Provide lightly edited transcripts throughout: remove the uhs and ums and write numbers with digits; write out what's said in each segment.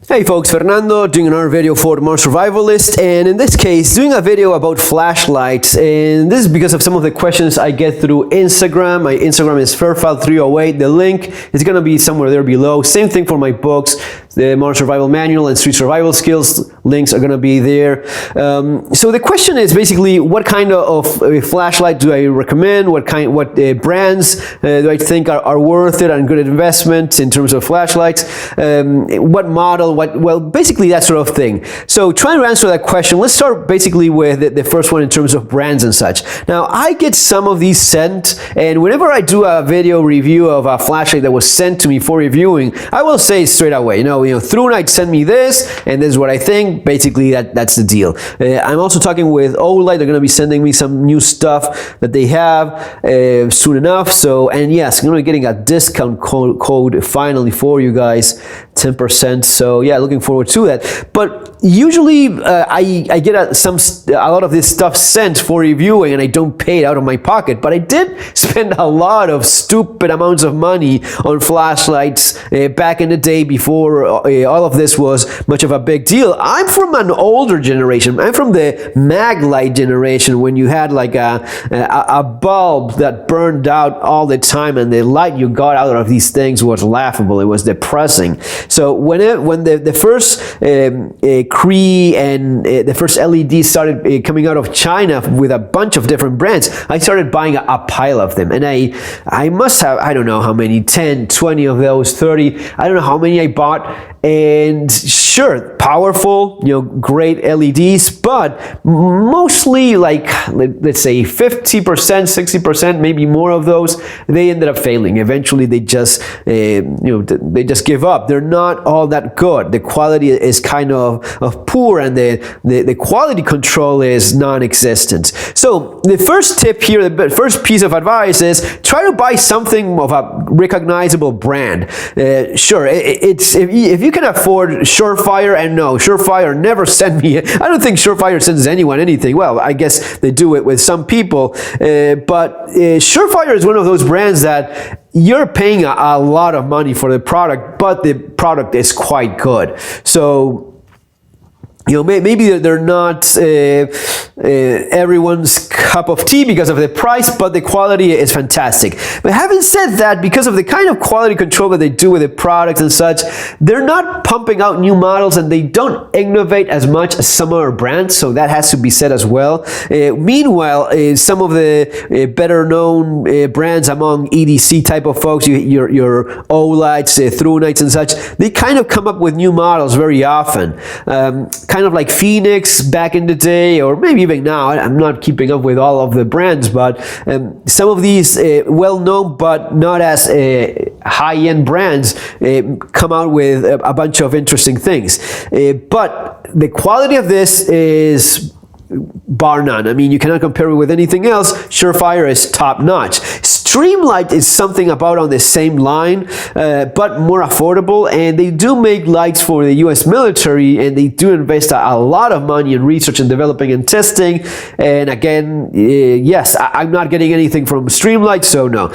Hey folks, Fernando doing another video for the Modern Survivalist, and in this case doing a video about flashlights, and this is because of some of the questions I get through Instagram. My Instagram is Fairfile308. The link is going to be somewhere there below. Same thing for my books, the Modern Survival Manual and Street Survival Skills. Links are going to be there. So the question is basically, what kind of flashlight do I recommend? What brands do I think are worth it and good investment in terms of flashlights? What model? Well, basically that sort of thing. So trying to answer that question, let's start basically with the first one in terms of brands and such. Now, I get some of these sent, and whenever I do a video review of a flashlight that was sent to me for reviewing, I will say straight away, ThruNite sent me this, and this is what I think. Basically, that's the deal. I'm also talking with Olight. They're going to be sending me some new stuff that they have soon enough. So, and yes, I'm going to be getting a discount code finally for you guys, 10%. So yeah, looking forward to that. But usually I get a lot of this stuff sent for reviewing, and I don't pay it out of my pocket. But I did spend a lot of stupid amounts of money on flashlights back in the day before all of this was much of a big deal. I'm from an older generation. I'm from the mag light generation, when you had like a bulb that burned out all the time, and the light you got out of these things was laughable. It was depressing. So when the first Cree and the first LED started coming out of China with a bunch of different brands, I started buying a pile of them, and I must have, I don't know how many, 10, 20 of those, 30, I don't know how many I bought. And sure, powerful, great LEDs, but mostly, like, let's say 50%, 60%, maybe more of those, they ended up failing. Eventually, they just, they just give up. They're not all that good. The quality is kind of poor, and the quality control is non-existent. So the first tip here, the first piece of advice is try to buy something of a recognizable brand. Sure, if you can afford Surefire, and no, Surefire never sent me, I don't think Surefire sends anyone anything. Well, I guess they do it with some people, but Surefire is one of those brands that you're paying a lot of money for the product, but the product is quite good. So maybe they're not everyone's cup of tea because of the price, but the quality is fantastic. But having said that, because of the kind of quality control that they do with the products and such, they're not pumping out new models, and they don't innovate as much as some other brands, so that has to be said as well. Meanwhile, some of the better known brands among EDC type of folks, your Olights, ThruNites and such, they kind of come up with new models very often. Kind of like Phoenix back in the day, or maybe even now. I'm not keeping up with all of the brands, but some of these well-known but not as high-end brands come out with a bunch of interesting things. But the quality of this is bar none. I mean, you cannot compare it with anything else. Surefire is top-notch. Streamlight is something about on the same line, but more affordable, and they do make lights for the US military, and they do invest a lot of money in research and developing and testing. And again, yes, I'm not getting anything from Streamlight, so no.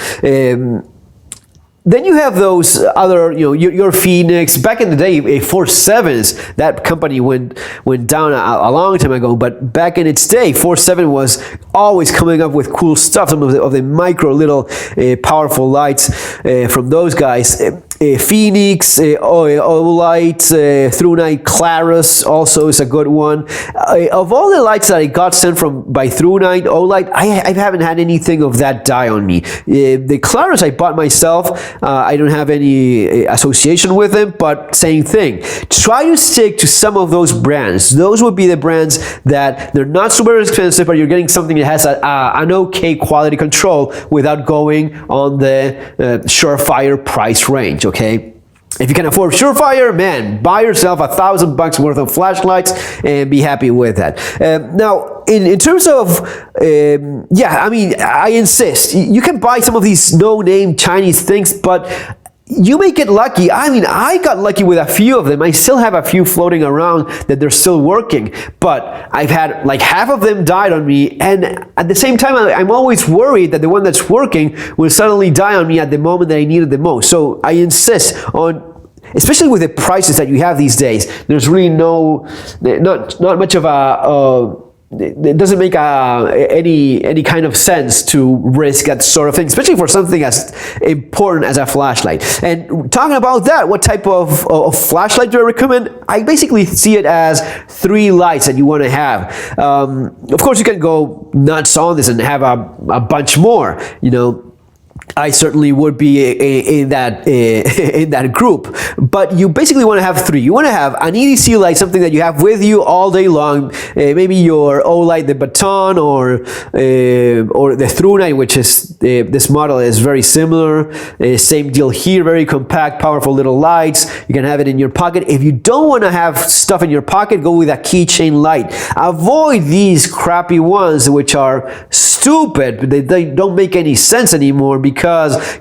Then you have those other, your Phoenix. Back in the day, 4.7s, that company went down a long time ago. But back in its day, 4.7 was always coming up with cool stuff. Some of the micro little powerful lights from those guys. Phoenix, Olight, ThruNite, Clarus also is a good one. Of all the lights that I got sent by ThruNite, Olight, I haven't had anything of that die on me. The Clarus I bought myself. I don't have any association with them, but same thing. Try to stick to some of those brands. Those would be the brands that they're not super expensive, but you're getting something that has an okay quality control without going on the Surefire price range. Okay. If you can afford Surefire, man, buy yourself $1,000 worth of flashlights and be happy with that. Now, in terms of, yeah, I mean, I insist. You can buy some of these no-name Chinese things, but you may get lucky. I mean, I got lucky with a few of them. I still have a few floating around that they're still working, but I've had like half of them died on me, and at the same time, I'm always worried that the one that's working will suddenly die on me at the moment that I need it the most. So I insist on especially with the prices that you have these days, there's really not much of it doesn't make any kind of sense to risk that sort of thing, especially for something as important as a flashlight. And talking about that, what type of flashlight do I recommend? I basically see it as 3 lights that you want to have. Of course, you can go nuts on this and have a bunch more, you know. I certainly would be in that group, but you basically want to have 3. You want to have an EDC light, something that you have with you all day long, maybe your Olight, the Baton, or the ThruNite, which is this model is very similar. Same deal here, very compact, powerful little lights. You can have it in your pocket. If you don't want to have stuff in your pocket, go with a keychain light. Avoid these crappy ones, which are stupid. They don't make any sense anymore, because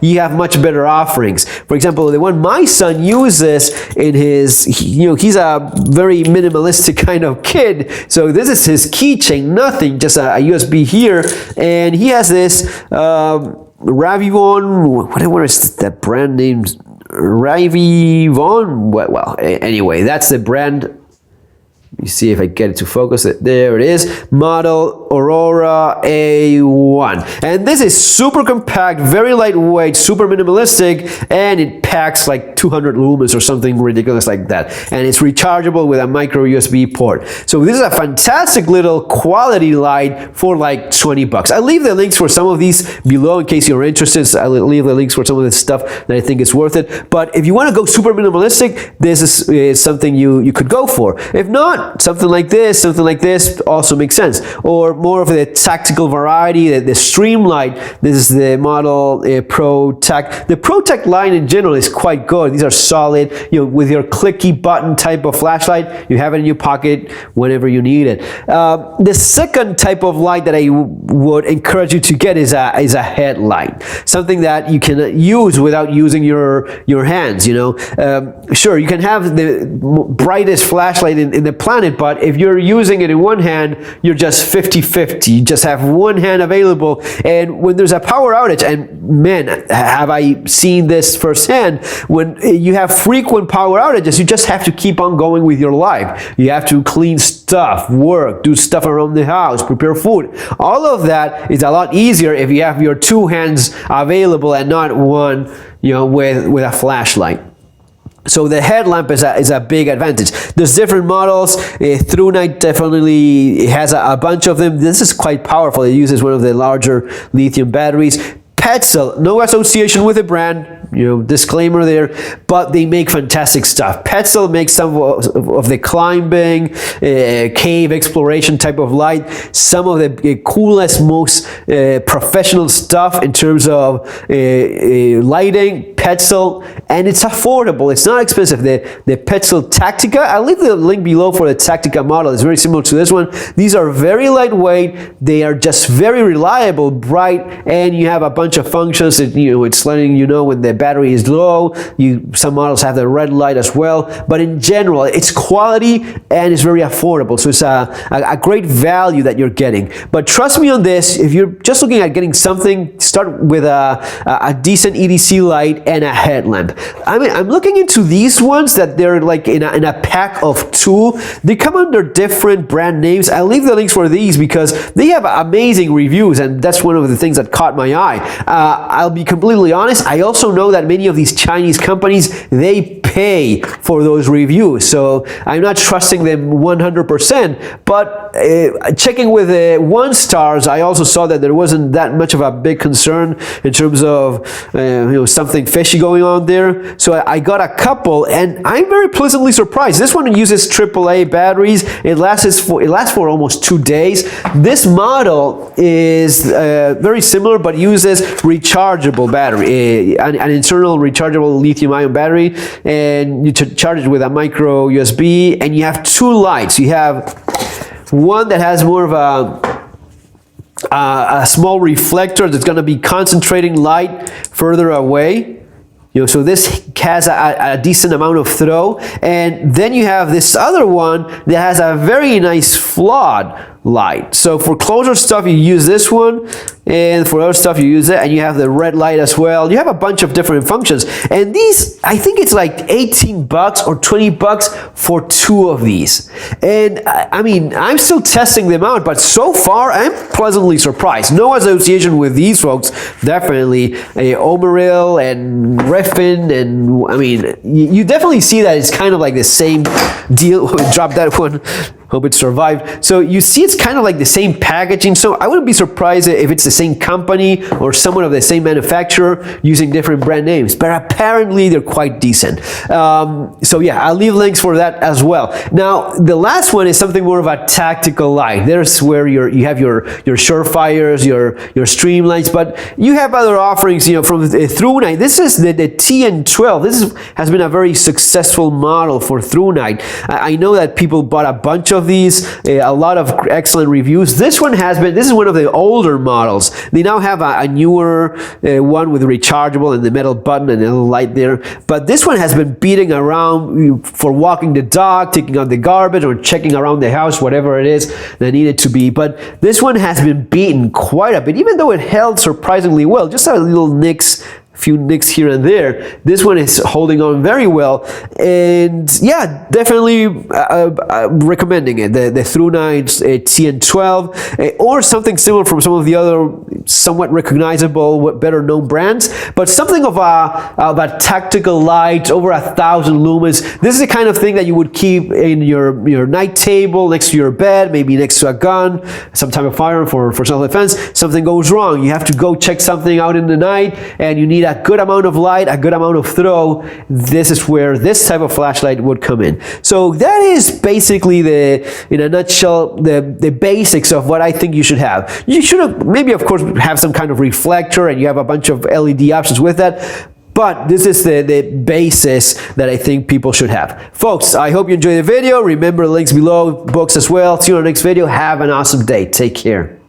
you have much better offerings. For example, the one my son uses in his, he's a very minimalistic kind of kid, so this is his keychain, nothing, just a USB here, and he has this Ravivon, whatever is that brand name, Ravivon, well, anyway, that's the brand. Let me see if I get it to focus. There it is. Model Aurora A1. And this is super compact, very lightweight, super minimalistic, and it packs like 200 lumens or something ridiculous like that. And it's rechargeable with a micro USB port. So this is a fantastic little quality light for like 20 bucks. I'll leave the links for some of these below in case you're interested. I'll leave the links for some of this stuff that I think is worth it. But if you want to go super minimalistic, this is something you could go for. If not, something like this also makes sense. Or more of the tactical variety, the Streamlight. This is the model ProTac. The ProTac line in general is quite good. These are solid. With your clicky button type of flashlight, you have it in your pocket whenever you need it. The second type of light that I would encourage you to get is a headlight. Something that you can use without using your hands. Sure, you can have the brightest flashlight in the planet, but if you're using it in one hand, you're just 50-50. You just have one hand available, and when there's a power outage, and man, have I seen this firsthand, when you have frequent power outages, you just have to keep on going with your life. You have to clean stuff, work, do stuff around the house, prepare food. All of that is a lot easier if you have your 2 hands available and not one, with a flashlight. So the headlamp is a big advantage. There's different models. ThruNite definitely has a bunch of them. This is quite powerful. It uses one of the larger lithium batteries. Petzl, no association with the brand, disclaimer there, but they make fantastic stuff. Petzl makes some of the climbing, cave exploration type of light, some of the coolest, most professional stuff in terms of lighting. Petzl, and it's affordable. It's not expensive. The Petzl Tactica, I'll leave the link below for the Tactica model. It's very similar to this one. These are very lightweight. They are just very reliable, bright, and you have a bunch of functions that, it's letting you know when the battery is low. Some models have the red light as well, but in general, it's quality and it's very affordable. So it's a great value that you're getting. But trust me on this, if you're just looking at getting something, start with a decent EDC light and a headlamp. I'm looking into these ones that they're like in a pack of 2. They come under different brand names. I'll leave the links for these because they have amazing reviews, and that's one of the things that caught my eye. I'll be completely honest, I also know that many of these Chinese companies, they pay for those reviews, so I'm not trusting them 100%, but checking with the 1 stars, I also saw that there wasn't that much of a big concern in terms of something fishy going on there. So I got a couple, and I'm very pleasantly surprised. This one uses AAA batteries. It lasts for almost 2 days. This model is very similar, but uses rechargeable battery, an internal rechargeable lithium-ion battery, and you charge it with a micro USB, and you have 2 lights. You have one that has more of a small reflector that's going to be concentrating light further away. So this has a decent amount of throw, and then you have this other one that has a very nice flood light. So for closer stuff, you use this one, and for other stuff, you use that, and you have the red light as well. You have a bunch of different functions, and these, I think it's like 18 bucks or 20 bucks for 2 of these. And I mean, I'm still testing them out, but so far, I'm pleasantly surprised. No association with these folks, definitely. Omeril and Refin, and I mean, you definitely see that it's kind of like the same deal. Drop that one. Hope it survived. So you see it's kind of like the same packaging. So I wouldn't be surprised if it's the same company or someone of the same manufacturer using different brand names. But apparently they're quite decent. So yeah, I'll leave links for that as well. Now, the last one is something more of a tactical light. There's where you have your Surefires, your Streamlights, but you have other offerings, you know, from ThruNite. This is the TN12. This has been a very successful model for ThruNite. I know that people bought a bunch of these, a lot of excellent reviews. This is one of the older models. They now have a newer one with rechargeable and the metal button and a little light there. But this one has been beating around for walking the dog, taking out the garbage, or checking around the house, whatever it is that needed to be. But this one has been beaten quite a bit, even though it held surprisingly well. Just a little few nicks here and there. This one is holding on very well, and yeah, definitely recommending it. The ThruNite TN12 or something similar from some of the other somewhat recognizable, better known brands, but something of a tactical light over 1,000 lumens. This is the kind of thing that you would keep in your night table, next to your bed, maybe next to a gun, some type of firearm for self-defense. Something goes wrong, you have to go check something out in the night, and you need a good amount of light, a good amount of throw. This is where this type of flashlight would come in. So that is basically in a nutshell, the basics of what I think you should have. You should maybe, of course, have some kind of reflector, and you have a bunch of LED options with that. But this is the basis that I think people should have. Folks, I hope you enjoyed the video. Remember, links below, books as well. See you on the next video. Have an awesome day. Take care.